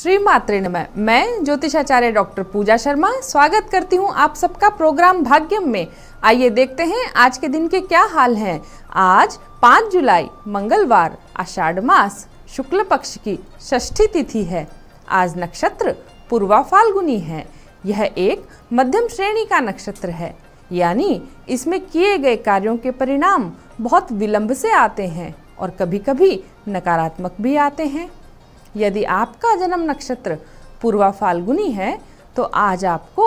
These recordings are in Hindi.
श्री मात्रे नमः। मैं ज्योतिषाचार्य डॉक्टर पूजा शर्मा स्वागत करती हूं आप सबका प्रोग्राम भाग्यम में। आइए देखते हैं आज के दिन के क्या हाल हैं। आज 5 जुलाई मंगलवार, आषाढ़ मास शुक्ल पक्ष की षष्ठी तिथि है। आज नक्षत्र पूर्वा फाल्गुनी है। यह एक मध्यम श्रेणी का नक्षत्र है, यानी इसमें किए गए कार्यों के परिणाम बहुत विलंब से आते हैं और कभी कभी नकारात्मक भी आते हैं। यदि आपका जन्म नक्षत्र पूर्वा फाल्गुनी है तो आज आपको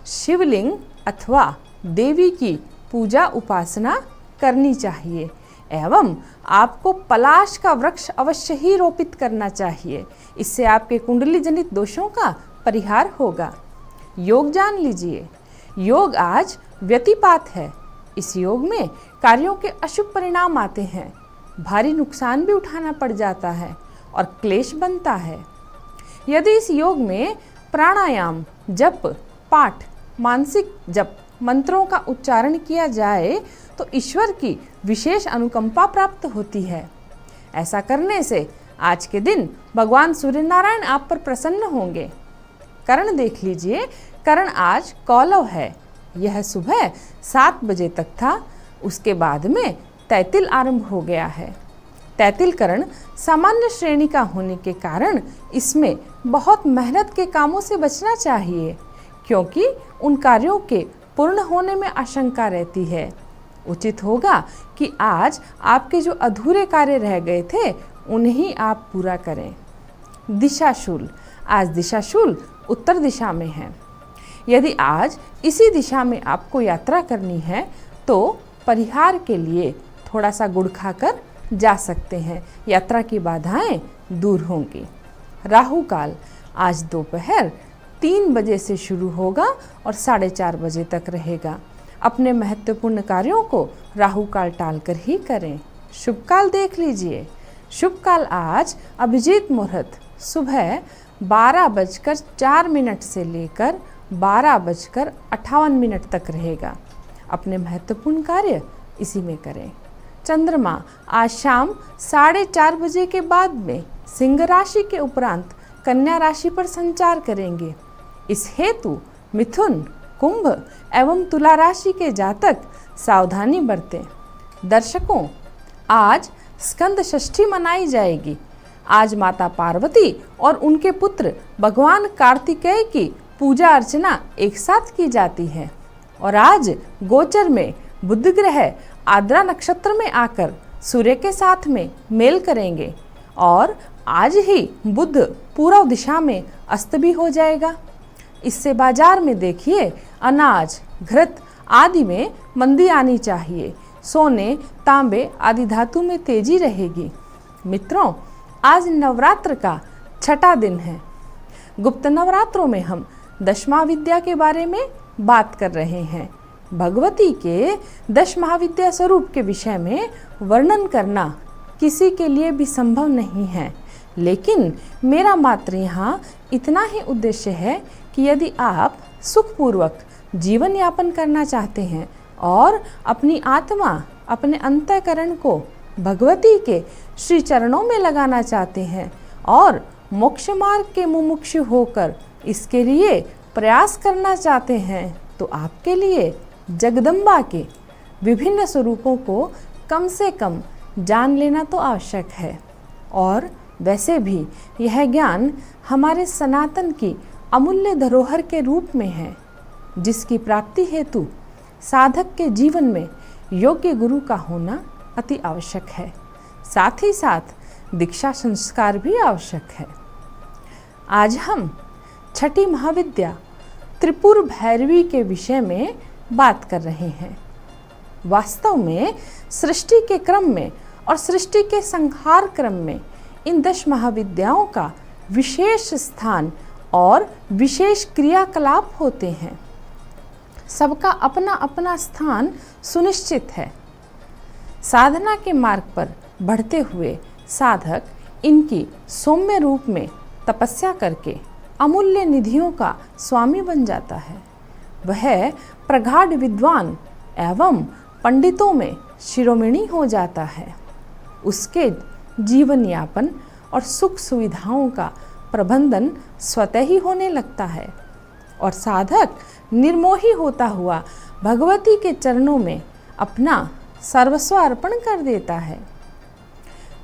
शिवलिंग अथवा देवी की पूजा उपासना करनी चाहिए एवं आपको पलाश का वृक्ष अवश्य ही रोपित करना चाहिए। इससे आपके कुंडली जनित दोषों का परिहार होगा। योग जान लीजिए। योग आज व्यतिपात है। इस योग में कार्यों के अशुभ परिणाम आते हैं, भारी नुकसान भी उठाना पड़ जाता है और क्लेश बनता है। यदि इस योग में प्राणायाम, जप, पाठ, मानसिक जप, मंत्रों का उच्चारण किया जाए तो ईश्वर की विशेष अनुकंपा प्राप्त होती है। ऐसा करने से आज के दिन भगवान सूर्य नारायण आप पर प्रसन्न होंगे। करण देख लीजिए। करण आज कौलव है। यह सुबह 7 बजे तक था, उसके बाद में तैतिल आरंभ हो गया है। तैतिल करण सामान्य श्रेणी का होने के कारण इसमें बहुत मेहनत के कामों से बचना चाहिए, क्योंकि उन कार्यों के पूर्ण होने में आशंका रहती है। उचित होगा कि आज आपके जो अधूरे कार्य रह गए थे उन्हें आप पूरा करें। दिशाशूल, आज दिशाशूल उत्तर दिशा में है। यदि आज इसी दिशा में आपको यात्रा करनी है तो परिहार के लिए थोड़ा सा गुड़ खाकर जा सकते हैं। यात्रा की बाधाएं दूर होंगी। राहु काल आज दोपहर 3 बजे से शुरू होगा और 4:30 बजे तक रहेगा। अपने महत्वपूर्ण कार्यों को राहु काल टालकर ही करें। शुभ काल देख लीजिए। शुभ काल आज अभिजीत मुहूर्त सुबह 12:04 से लेकर 12:58 तक रहेगा। अपने महत्वपूर्ण कार्य इसी में करें। चंद्रमा आज शाम 4:30 बजे के बाद में सिंह राशि के उपरांत कन्या राशि पर संचार करेंगे। इस हेतु मिथुन, कुंभ एवं तुला राशि के जातक सावधानी बरतें। दर्शकों, आज स्कंद षष्ठी मनाई जाएगी। आज माता पार्वती और उनके पुत्र भगवान कार्तिकेय की पूजा अर्चना एक साथ की जाती है और आज गोचर में बुध ग्रह आद्रा नक्षत्र में आकर सूर्य के साथ में मेल करेंगे और आज ही बुध पूर्व दिशा में अस्त भी हो जाएगा। इससे बाजार में देखिए अनाज, घृत आदि में मंदी आनी चाहिए। सोने, तांबे आदि धातु में तेजी रहेगी। मित्रों, आज नवरात्र का 6ठा दिन है। गुप्त नवरात्रों में हम दश महाविद्या के बारे में बात कर रहे हैं। भगवती के 10 महाविद्या स्वरूप के विषय में वर्णन करना किसी के लिए भी संभव नहीं है, लेकिन मेरा मात्र यहाँ इतना ही उद्देश्य है कि यदि आप सुखपूर्वक जीवन यापन करना चाहते हैं और अपनी आत्मा, अपने अंतःकरण को भगवती के श्री चरणों में लगाना चाहते हैं और मोक्ष मार्ग के मुमुक्षु होकर इसके लिए प्रयास करना चाहते हैं, तो आपके लिए जगदम्बा के विभिन्न स्वरूपों को कम से कम जान लेना तो आवश्यक है। और वैसे भी यह ज्ञान हमारे सनातन की अमूल्य धरोहर के रूप में है, जिसकी प्राप्ति हेतु साधक के जीवन में योग्य गुरु का होना अति आवश्यक है। साथ ही साथ दीक्षा संस्कार भी आवश्यक है। आज हम 6ठी महाविद्या त्रिपुर भैरवी के विषय में बात कर रहे हैं। वास्तव में सृष्टि के क्रम में और सृष्टि के संहार क्रम में इन 10 महाविद्याओं का विशेष स्थान और विशेष क्रियाकलाप होते हैं। सबका अपना अपना स्थान सुनिश्चित है। साधना के मार्ग पर बढ़ते हुए साधक इनकी सौम्य रूप में तपस्या करके अमूल्य निधियों का स्वामी बन जाता है। वह प्रगाढ़ विद्वान एवं पंडितों में शिरोमणि हो जाता है। उसके जीवन यापन और सुख सुविधाओं का प्रबंधन स्वतः ही होने लगता है और साधक निर्मोही होता हुआ भगवती के चरणों में अपना सर्वस्व अर्पण कर देता है।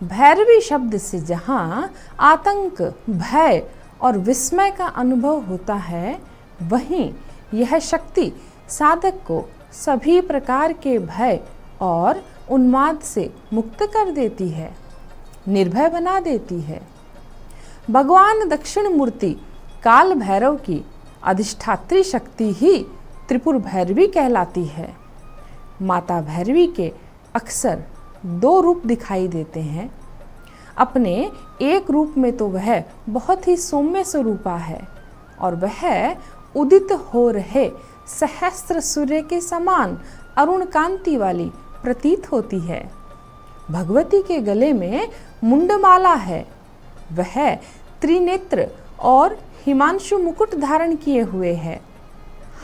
भैरवी शब्द से जहाँ आतंक, भय और विस्मय का अनुभव होता है, वहीं यह शक्ति साधक को सभी प्रकार के भय और उन्माद से मुक्त कर देती है, निर्भय बना देती है। भगवान दक्षिण मूर्ति काल भैरव की अधिष्ठात्री शक्ति ही त्रिपुर भैरवी कहलाती है। माता भैरवी के अक्सर 2 रूप दिखाई देते हैं। अपने एक रूप में तो वह बहुत ही सौम्य स्वरूपा है और वह उदित हो रहे सहस्त्र सूर्य के समान अरुण कांति वाली प्रतीत होती है। भगवती के गले में मुंडमाला है। वह त्रिनेत्र और हिमांशु मुकुट धारण किए हुए है।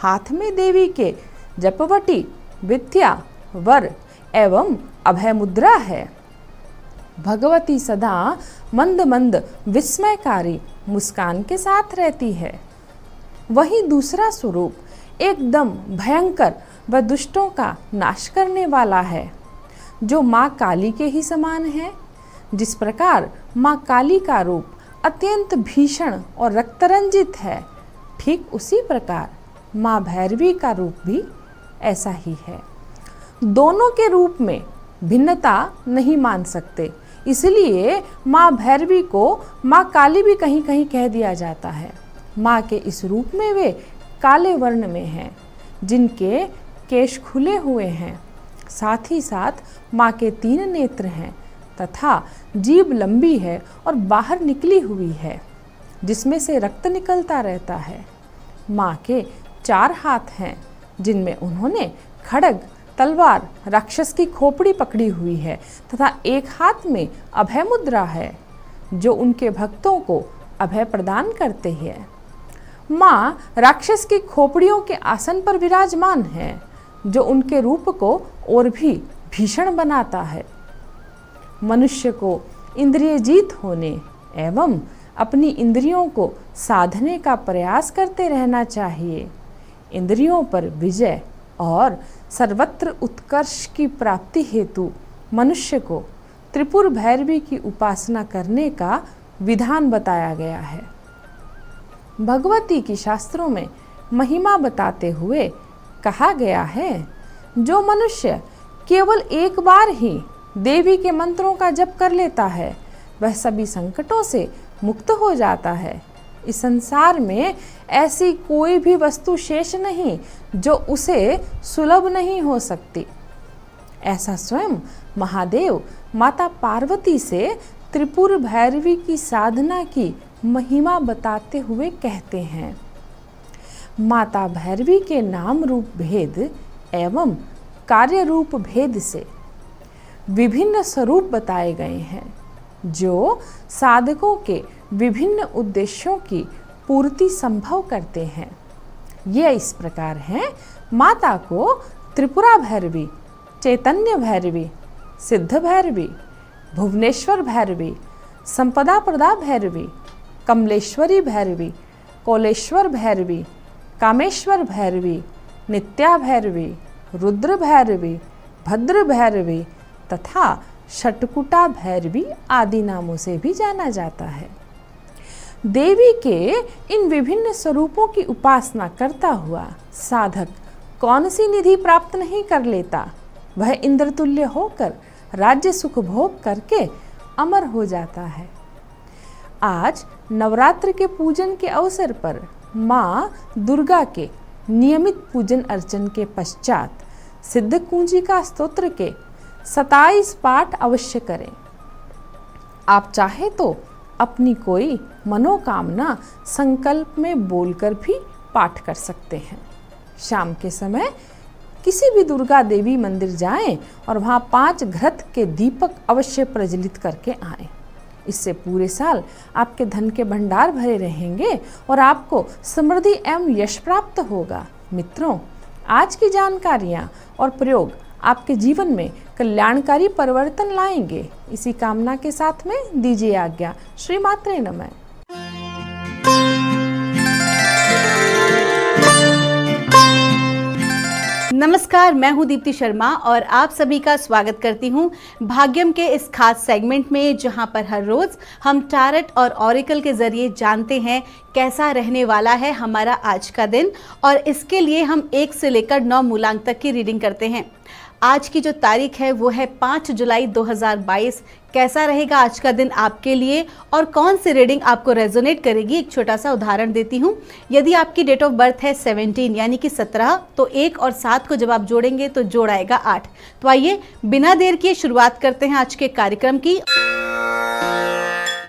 हाथ में देवी के जपवटी, विद्या, वर एवं अभय मुद्रा है। भगवती सदा मंद मंद विस्मयकारी मुस्कान के साथ रहती है। वहीं दूसरा स्वरूप एकदम भयंकर व दुष्टों का नाश करने वाला है, जो माँ काली के ही समान है। जिस प्रकार माँ काली का रूप अत्यंत भीषण और रक्तरंजित है, ठीक उसी प्रकार माँ भैरवी का रूप भी ऐसा ही है। दोनों के रूप में भिन्नता नहीं मान सकते, इसलिए माँ भैरवी को माँ काली भी कहीं कहीं कह दिया जाता है। माँ के इस रूप में वे काले वर्ण में हैं, जिनके केश खुले हुए हैं। साथ ही साथ माँ के 3 नेत्र हैं तथा जीभ लंबी है और बाहर निकली हुई है, जिसमें से रक्त निकलता रहता है। माँ के 4 हाथ हैं, जिनमें उन्होंने खड्ग, तलवार, राक्षस की खोपड़ी पकड़ी हुई है तथा एक हाथ में अभय मुद्रा है, जो उनके भक्तों को अभय प्रदान करते हैं। माँ राक्षस की खोपड़ियों के आसन पर विराजमान है, जो उनके रूप को और भी भीषण बनाता है। मनुष्य को इंद्रिय जीत होने एवं अपनी इंद्रियों को साधने का प्रयास करते रहना चाहिए। इंद्रियों पर विजय और सर्वत्र उत्कर्ष की प्राप्ति हेतु मनुष्य को त्रिपुर भैरवी की उपासना करने का विधान बताया गया है। भगवती की शास्त्रों में महिमा बताते हुए कहा गया है, जो मनुष्य केवल एक बार ही देवी के मंत्रों का जप कर लेता है, वह सभी संकटों से मुक्त हो जाता है। इस संसार में ऐसी कोई भी वस्तु शेष नहीं जो उसे सुलभ नहीं हो सकती। ऐसा स्वयं महादेव माता पार्वती से त्रिपुर भैरवी की साधना की महिमा बताते हुए कहते हैं। माता भैरवी के नाम रूप भेद एवं कार्य रूप भेद से विभिन्न स्वरूप बताए गए हैं, जो साधकों के विभिन्न उद्देश्यों की पूर्ति संभव करते हैं। ये इस प्रकार हैं। माता को त्रिपुरा भैरवी, चैतन्य भैरवी, सिद्ध भैरवी, भुवनेश्वर भैरवी, संपदा प्रदा भैरवी, कमलेश्वरी भैरवी, कोलेश्वर भैरवी, कामेश्वर भैरवी, नित्या भैरवी, रुद्र भैरवी, भद्र भैरवी तथा षटकुटा भैरवी आदि नामों से भी जाना जाता है। देवी के इन विभिन्न स्वरूपों की उपासना करता हुआ साधक कौन सी निधि प्राप्त नहीं कर लेता। वह इंद्रतुल्य होकर राज्य सुख भोग करके अमर हो जाता है। आज नवरात्र के पूजन के अवसर पर माँ दुर्गा के नियमित पूजन अर्चन के पश्चात सिद्ध कुंजिका स्तोत्र के 27 पाठ अवश्य करें। आप चाहे तो अपनी कोई मनोकामना संकल्प में बोलकर भी पाठ कर सकते हैं। शाम के समय किसी भी दुर्गा देवी मंदिर जाएं और वहाँ 5 घृत के दीपक अवश्य प्रज्वलित करके आएं। इससे पूरे साल आपके धन के भंडार भरे रहेंगे और आपको समृद्धि एवं यश प्राप्त होगा। मित्रों, आज की जानकारियाँ और प्रयोग आपके जीवन में कल्याणकारी परिवर्तन लाएंगे। इसी कामना के साथ में दीजिए आज्ञा। श्री मात्रे नमः। नमस्कार, मैं हूं दीप्ति शर्मा और आप सभी का स्वागत करती हूं भाग्यम के इस खास सेगमेंट में, जहां पर हर रोज हम टारट और ऑरिकल के जरिए जानते हैं कैसा रहने वाला है हमारा आज का दिन। और इसके लिए हम 1 से लेकर 9 मूलांक तक की रीडिंग करते हैं। आज की जो तारीख है वो है 5 जुलाई 2022। कैसा रहेगा आज का दिन आपके लिए और कौन सी रीडिंग आपको रेजोनेट करेगी, एक छोटा सा उदाहरण देती हूँ। यदि आपकी डेट ऑफ बर्थ है 17 यानी कि 17, तो 1 और 7 को जब आप जोड़ेंगे तो जोड़ आएगा 8। तो आइए बिना देर किए शुरुआत करते हैं आज के कार्यक्रम की।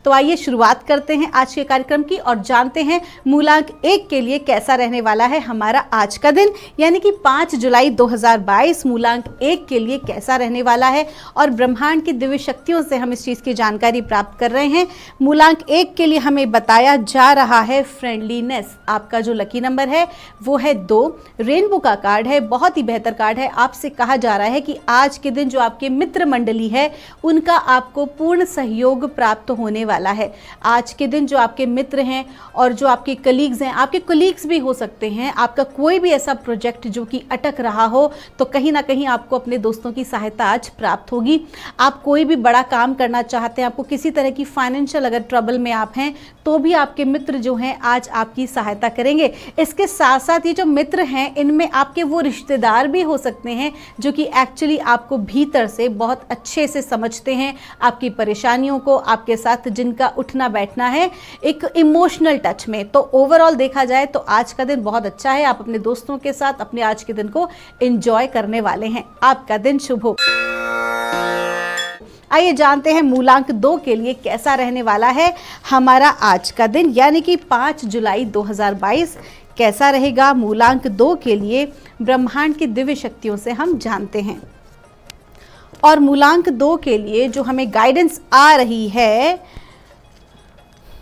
आज के कार्यक्रम की और जानते हैं मूलांक 1 के लिए कैसा रहने वाला है हमारा आज का दिन, यानी कि 5 जुलाई 2022 मूलांक 1 के लिए कैसा रहने वाला है। और ब्रह्मांड की दिव्य शक्तियों से हम इस चीज़ की जानकारी प्राप्त कर रहे हैं। मूलांक 1 के लिए हमें बताया जा रहा है फ्रेंडलीनेस। आपका जो लकी नंबर है वो है 2। रेनबो का कार्ड है, बहुत ही बेहतर कार्ड है। आपसे कहा जा रहा है कि आज के दिन जो आपके मित्र मंडली है उनका आपको पूर्ण सहयोग प्राप्त होने वाला है। आज के दिन जो आपके मित्र हैं और जो आपके कलीग्स हैं, आपके कलीग्स भी हो सकते हैं, आपका कोई भी ऐसा प्रोजेक्ट जो कि अटक रहा हो, तो कहीं ना कहीं आपको अपने दोस्तों की सहायता आज प्राप्त होगी। आप कोई भी बड़ा काम करना चाहते हैं, आपको किसी तरह की फाइनेंशियल अगर ट्रबल में आप हैं, तो भी आपके मित्र जो हैं आज आपकी सहायता करेंगे। इसके साथ साथ ये जो मित्र हैं इनमें आपके वो रिश्तेदार भी हो सकते हैं जो कि एक्चुअली आपको भीतर से बहुत अच्छे से समझते हैं, आपकी परेशानियों को, आपके साथ जिनका उठना बैठना है एक इमोशनल टच में। तो ओवरऑल देखा जाए तो आज का दिन बहुत अच्छा है। आप अपने दोस्तों के साथ अपने आज के दिन को एंजॉय करने वाले हैं। आपका दिन शुभ हो। आइए जानते हैं मूलांक 2 के लिए कैसा रहने वाला है हमारा आज का दिन, यानी कि 5 जुलाई 2022 कैसा रहेगा मूलांक 2 के लिए ब्रह्मांड की दिव्य शक्तियों से हम जानते हैं। और मूलांक 2 के लिए जो हमें गाइडेंस आ रही है,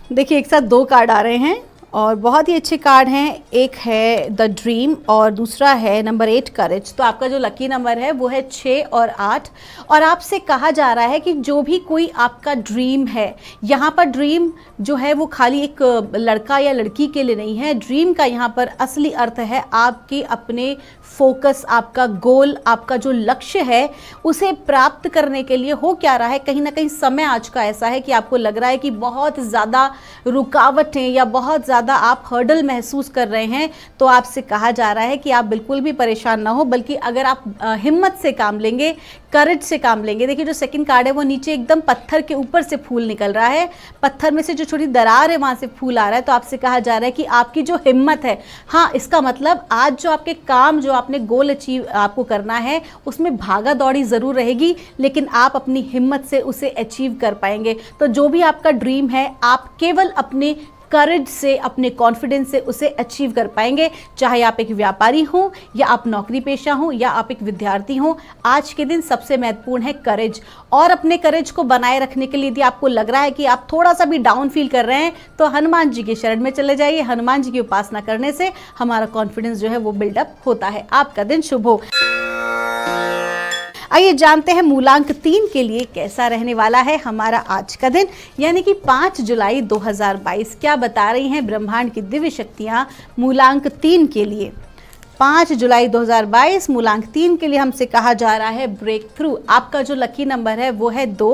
देखिए एक साथ 2 कार्ड आ रहे हैं और बहुत ही अच्छे कार्ड हैं। एक है द ड्रीम और दूसरा है नंबर 8 करेज। तो आपका जो लकी नंबर है वो है 6 और 8। और आपसे कहा जा रहा है कि जो भी कोई आपका ड्रीम है, यहाँ पर ड्रीम जो है वो खाली एक लड़का या लड़की के लिए नहीं है। ड्रीम का यहाँ पर असली अर्थ है आपके अपने फोकस, आपका गोल, आपका जो लक्ष्य है उसे प्राप्त करने के लिए हो क्या रहा है। कहीं ना कहीं समय आज का ऐसा है कि आपको लग रहा है कि बहुत ज़्यादा रुकावटें या बहुत ज़्यादा आप हर्डल महसूस कर रहे हैं। तो आपसे कहा जा रहा है कि आप बिल्कुल भी परेशान ना हो, बल्कि अगर आप हिम्मत से काम लेंगे, करेज से काम लेंगे। देखिए जो सेकंड कार्ड है वो नीचे एकदम पत्थर के ऊपर से फूल निकल रहा है, पत्थर में से जो छोटी दरार है वहाँ से फूल आ रहा है। तो आपसे कहा जा रहा है कि आपकी जो हिम्मत है, हाँ, इसका मतलब आज जो आपके काम, जो आपने गोल अचीव आपको करना है, उसमें भागा दौड़ी ज़रूर रहेगी, लेकिन आप अपनी हिम्मत से उसे अचीव कर पाएंगे। तो जो भी आपका ड्रीम है, आप केवल अपने करेज से, अपने कॉन्फिडेंस से उसे अचीव कर पाएंगे। चाहे आप एक व्यापारी हों या आप नौकरी पेशा हों या आप एक विद्यार्थी हों, आज के दिन सबसे महत्वपूर्ण है करेज। और अपने करेज को बनाए रखने के लिए यदि आपको लग रहा है कि आप थोड़ा सा भी डाउन फील कर रहे हैं, तो हनुमान जी के शरण में चले जाइए। हनुमान जी की उपासना करने से हमारा कॉन्फिडेंस जो है वो बिल्डअप होता है। आपका दिन शुभ हो। आइए जानते हैं मूलांक 3 के लिए कैसा रहने वाला है हमारा आज का दिन, यानी कि 5 जुलाई 2022। क्या बता रही हैं ब्रह्मांड की दिव्य शक्तियां मूलांक 3 के लिए। 5 जुलाई 2022 मूलांक 3 के लिए हमसे कहा जा रहा है ब्रेक थ्रू। आपका जो लकी नंबर है वो है 2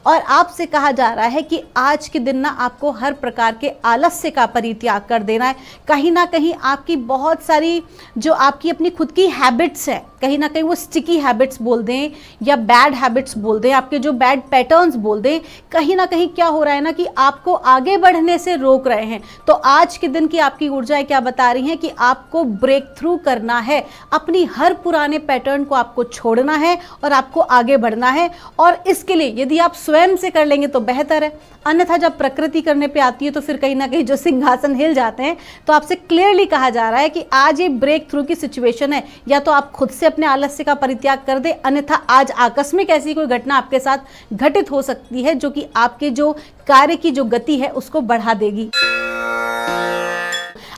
और आपसे कहा जा रहा है कि आज के दिन ना आपको हर प्रकार के आलस्य का परित्याग कर देना है। कहीं ना कहीं आपकी बहुत सारी जो आपकी अपनी खुद की हैबिट्स हैं, कहीं ना कहीं वो स्टिकी हैबिट्स बोल दें या बैड हैबिट्स बोल दें, आपके जो बैड पैटर्न्स बोल दें, कहीं ना कहीं क्या हो रहा है ना कि आपको आगे बढ़ने से रोक रहे हैं। तो आज के दिन की आपकी ऊर्जाएं क्या बता रही हैं कि आपको ब्रेक थ्रू करना है, अपनी हर पुराने पैटर्न को आपको छोड़ना है और आपको आगे बढ़ना है। और इसके लिए यदि आप स्वयं से कर लेंगे तो बेहतर है, अन्यथा जब प्रकृति करने पे आती है तो फिर कहीं ना कहीं जो सिंहासन हिल जाते हैं। तो आपसे क्लियरली कहा जा रहा है कि आज ये ब्रेक थ्रू की सिचुएशन है, या तो आप खुद से अपने आलस्य का परित्याग कर दे, अन्यथा आज आकस्मिक ऐसी कोई घटना आपके साथ घटित हो सकती है जो कि आपके जो कार्य की जो गति है उसको बढ़ा देगी।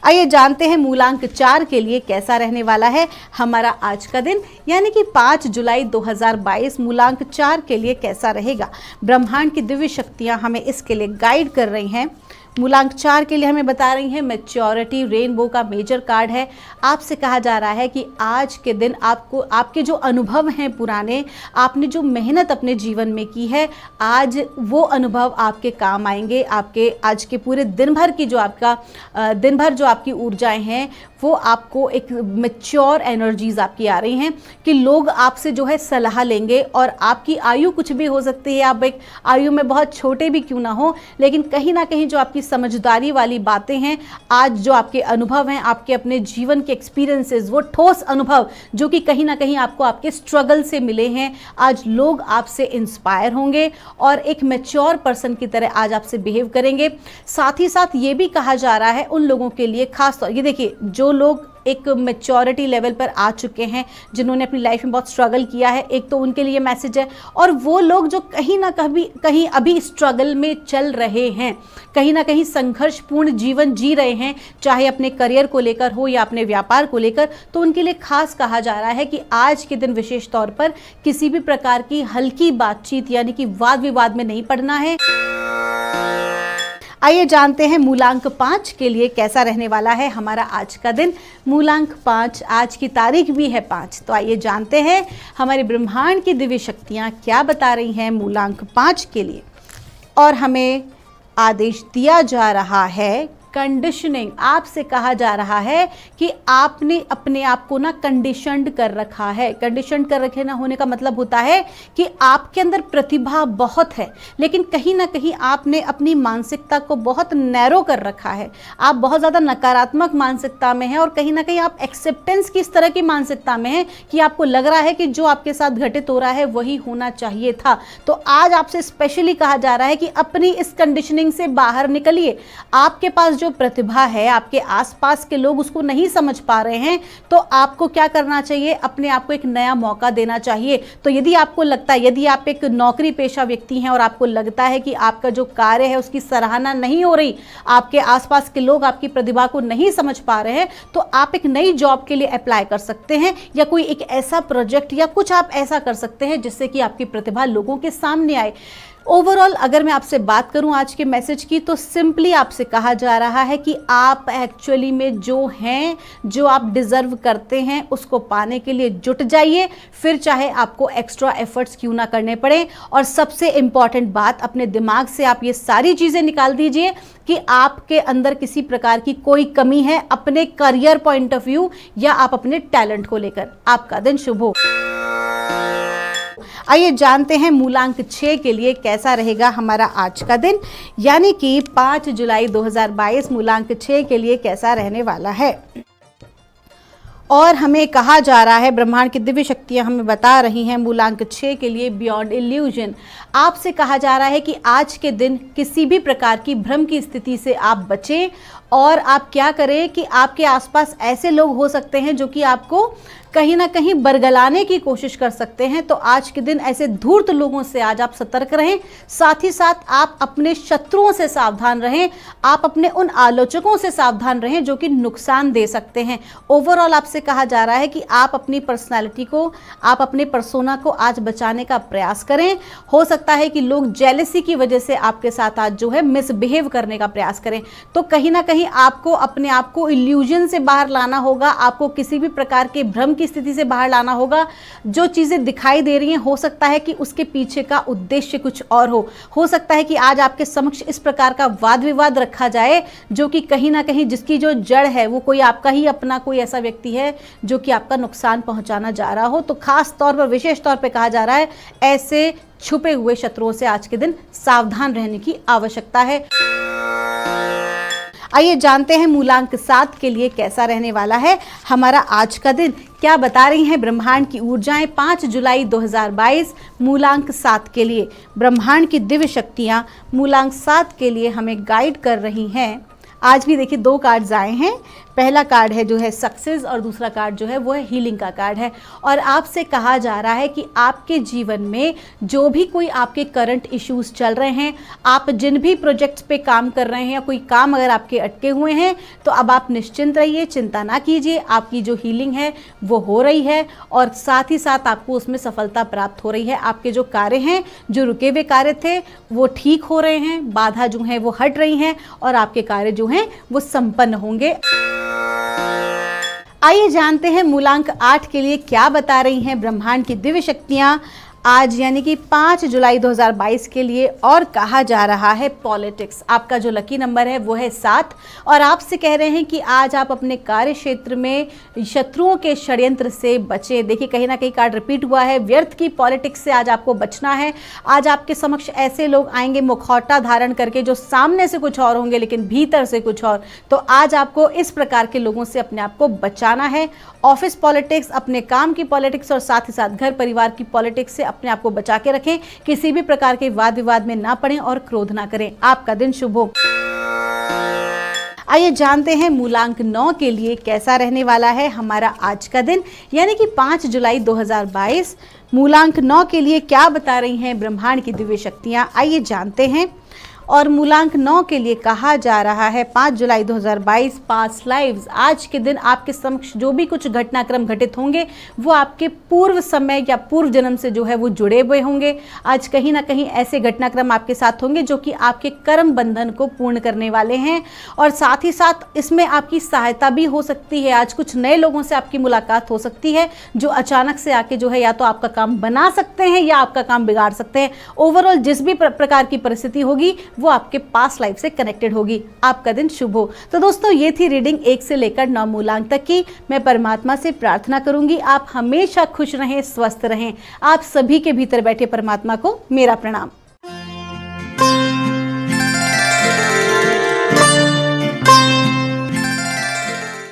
आइए जानते हैं मूलांक 4 के लिए कैसा रहने वाला है हमारा आज का दिन, यानी कि 5 जुलाई 2022 मूलांक 4 के लिए कैसा रहेगा। ब्रह्मांड की दिव्य शक्तियां हमें इसके लिए गाइड कर रही हैं। मूलांक 4 के लिए हमें बता रही हैं मैच्योरिटी, रेनबो का मेजर कार्ड है। आपसे कहा जा रहा है कि आज के दिन आपको आपके जो अनुभव हैं पुराने, आपने जो मेहनत अपने जीवन में की है, आज वो अनुभव आपके काम आएंगे। आपके आज के पूरे दिन भर की जो आपकी ऊर्जाएं हैं वो आपको एक मैच्योर एनर्जीज आपकी आ रही हैं कि लोग आपसे जो है सलाह लेंगे। और आपकी आयु कुछ भी हो सकती है, आप एक आयु में बहुत छोटे भी क्यों ना हो, लेकिन कहीं ना कहीं जो आपकी समझदारी वाली बातें हैं, आज जो आपके अनुभव हैं, आपके अपने जीवन के एक्सपीरियंसेस, वो ठोस अनुभव जो कि कहीं ना कहीं आपको आपके स्ट्रगल से मिले हैं, आज लोग आपसे इंस्पायर होंगे और एक मैच्योर पर्सन की तरह आज आपसे बिहेव करेंगे। साथ ही साथ ये भी कहा जा रहा है उन लोगों के लिए, खास तौर ये देखिए जो लोग एक मैच्योरिटी लेवल पर आ चुके हैं, जिन्होंने अपनी लाइफ में बहुत स्ट्रगल किया है, एक तो उनके लिए मैसेज है। और वो लोग जो कहीं ना कहीं अभी स्ट्रगल में चल रहे हैं, कहीं ना कहीं संघर्षपूर्ण जीवन जी रहे हैं, चाहे अपने करियर को लेकर हो या अपने व्यापार को लेकर, तो उनके लिए खास कहा जा रहा है कि आज के दिन विशेष तौर पर किसी भी प्रकार की हल्की बातचीत यानी कि वाद विवाद में नहीं पड़ना है। आइए जानते हैं मूलांक 5 के लिए कैसा रहने वाला है हमारा आज का दिन। मूलांक 5, आज की तारीख भी है 5, तो आइए जानते हैं हमारे ब्रह्मांड की दिव्य शक्तियाँ क्या बता रही हैं मूलांक 5 के लिए। और हमें आदेश दिया जा रहा है कंडीशनिंग। आपसे कहा जा रहा है कि आपने अपने आप को ना कंडीशनड कर रखा है। कंडीशनड कर रखे ना होने का मतलब होता है कि आपके अंदर प्रतिभा बहुत है, लेकिन कहीं ना कहीं आपने अपनी मानसिकता को बहुत नैरो कर रखा है। आप बहुत ज़्यादा नकारात्मक मानसिकता में हैं और कहीं ना कहीं आप एक्सेप्टेंस की इस तरह की मानसिकता में हैं कि आपको लग रहा है कि जो आपके साथ घटित हो रहा है वही होना चाहिए था। तो आज आपसे स्पेशली कहा जा रहा है कि अपनी इस कंडीशनिंग से बाहर निकलिए। आपके पास जो प्रतिभा है, आपके आसपास के लोग उसको नहीं समझ पा रहे हैं, तो आपको क्या करना चाहिए, अपने आप को एक नया मौका देना चाहिए। तो यदि आपको लगता है, यदि आप एक नौकरी पेशा व्यक्ति हैं और आपको लगता है कि आपका जो कार्य है उसकी सराहना नहीं हो रही, आपके आसपास के लोग आपकी प्रतिभा को नहीं समझ पा रहे हैं, तो आप एक नई जॉब के लिए अप्लाई कर सकते हैं या कोई एक ऐसा प्रोजेक्ट या कुछ आप ऐसा कर सकते हैं जिससे कि आपकी प्रतिभा लोगों के सामने आए। ओवरऑल अगर मैं आपसे बात करूं आज के मैसेज की, तो सिंपली आपसे कहा जा रहा है कि आप एक्चुअली में जो हैं, जो आप डिजर्व करते हैं, उसको पाने के लिए जुट जाइए, फिर चाहे आपको एक्स्ट्रा एफर्ट्स क्यों ना करने पड़े। और सबसे इंपॉर्टेंट बात, अपने दिमाग से आप ये सारी चीज़ें निकाल दीजिए कि आपके अंदर किसी प्रकार की कोई कमी है अपने करियर पॉइंट ऑफ व्यू या आप अपने टैलेंट को लेकर। आपका दिन शुभ हो। आइए जानते हैं मूलांक 6 के लिए कैसा रहेगा हमारा आज का दिन, यानी कि 5 जुलाई 2022 मूलांक 6 के लिए कैसा रहने वाला है। और हमें कहा जा रहा है, ब्रह्मांड की दिव्य शक्तियां हमें बता रही हैं मूलांक 6 के लिए बियॉन्ड इल्यूजन। आपसे कहा जा रहा है कि आज के दिन किसी भी प्रकार की भ्रम की स्थिति से आप बचें और आप क्या करें कि आपके आसपास ऐसे लोग हो सकते हैं जो कि आपको कहीं ना कहीं बरगलाने की कोशिश कर सकते हैं। तो आज के दिन ऐसे धूर्त लोगों से आज आप सतर्क रहें। साथ ही साथ आप अपने शत्रुओं से सावधान रहें, आप अपने उन आलोचकों से सावधान रहें जो कि नुकसान दे सकते हैं। ओवरऑल आपसे कहा जा रहा है कि आप अपनी पर्सनालिटी को, आप अपने पर्सोना को आज बचाने का प्रयास करें। हो सकता है कि लोग जेलसी की वजह से आपके साथ आज जो है मिसबिहेव करने का प्रयास करें। तो कहीं ना कहीं आपको अपने आप को इल्यूजन से बाहर लाना होगा, आपको किसी भी प्रकार के भ्रम की स्थिति से बाहर लाना होगा। जो चीजें दिखाई दे रही हैं, हो सकता है कि उसके पीछे का उद्देश्य कुछ और हो सकता है कि आज आपके समक्ष इस प्रकार का वाद विवाद रखा जाए जो कि कहीं ना कहीं जिसकी जो जड़ है वो कोई आपका ही अपना कोई ऐसा व्यक्ति है जो कि आपका नुकसान पहुंचाना जा रहा हो। तो खास तौर पर, विशेष तौर पर कहा जा रहा है, ऐसे छुपे हुए शत्रुओं से आज के दिन सावधान रहने की आवश्यकता है। आइए जानते हैं मूलांक 7 के लिए कैसा रहने वाला है हमारा आज का दिन। क्या बता रही हैं ब्रह्मांड की ऊर्जाएं 5 जुलाई 2022 मूलांक 7 के लिए। ब्रह्मांड की दिव्य शक्तियां मूलांक 7 के लिए हमें गाइड कर रही हैं। आज भी देखिए 2 कार्ड्स आए हैं। पहला कार्ड है जो है सक्सेस और दूसरा कार्ड जो है वो है हीलिंग का कार्ड है। और आपसे कहा जा रहा है कि आपके जीवन में जो भी कोई आपके करंट इश्यूज चल रहे हैं, आप जिन भी प्रोजेक्ट्स पे काम कर रहे हैं या कोई काम अगर आपके अटके हुए हैं, तो अब आप निश्चिंत रहिए, चिंता ना कीजिए। आपकी जो हीलिंग है वो हो रही है और साथ ही साथ आपको उसमें सफलता प्राप्त हो रही है। आपके जो कार्य हैं, जो रुके हुए कार्य थे, वो ठीक हो रहे हैं, बाधा जो है वो हट रही हैं और आपके कार्य जो हैं वो संपन्न होंगे। आइए जानते हैं मूलांक 8 के लिए क्या बता रही हैं ब्रह्मांड की दिव्य शक्तियां आज यानी कि 5 जुलाई 2022 के लिए। और कहा जा रहा है पॉलिटिक्स, आपका जो लकी नंबर है वो है 7 और आपसे कह रहे हैं कि आज आप अपने कार्य क्षेत्र में शत्रुओं के षड्यंत्र से बचें। देखिए कहीं ना कहीं कार्ड रिपीट हुआ है, व्यर्थ की पॉलिटिक्स से आज आपको बचना है। आज आपके समक्ष ऐसे लोग आएंगे मुखौटा धारण करके जो सामने से कुछ और होंगे लेकिन भीतर से कुछ और, तो आज आपको इस प्रकार के लोगों से अपने आप को बचाना है। ऑफिस पॉलिटिक्स, अपने काम की पॉलिटिक्स और साथ ही साथ घर परिवार की पॉलिटिक्स से अपने आप को बचा के रखें। किसी भी प्रकार के वाद विवाद में ना पड़ें और क्रोध ना करें। आपका दिन शुभ हो। आइए जानते हैं मूलांक 9 के लिए कैसा रहने वाला है हमारा आज का दिन यानी कि 5 जुलाई 2022। मूलांक 9 के लिए क्या बता रही हैं ब्रह्मांड की दिव्य शक्तियां, आइए जानते हैं। और मूलांक 9 के लिए कहा जा रहा है 5 जुलाई 2022 पास्ट लाइव्स। आज के दिन आपके समक्ष जो भी कुछ घटनाक्रम घटित होंगे वो आपके पूर्व समय या पूर्व जन्म से जो है वो जुड़े हुए होंगे। आज कहीं ना कहीं ऐसे घटनाक्रम आपके साथ होंगे जो कि आपके कर्म बंधन को पूर्ण करने वाले हैं और साथ ही साथ इसमें आपकी सहायता भी हो सकती है। आज कुछ नए लोगों से आपकी मुलाकात हो सकती है जो अचानक से आके जो है या तो आपका काम बना सकते हैं या आपका काम बिगाड़ सकते हैं। ओवरऑल जिस भी प्रकार की परिस्थिति होगी वो आपके पास्ट लाइफ से कनेक्टेड होगी। आपका दिन शुभ हो। तो दोस्तों ये थी रीडिंग 1 से लेकर 9 मूलांक तक की। मैं परमात्मा से प्रार्थना करूंगी आप हमेशा खुश रहें, स्वस्थ रहें। आप सभी के भीतर बैठे परमात्मा को मेरा प्रणाम।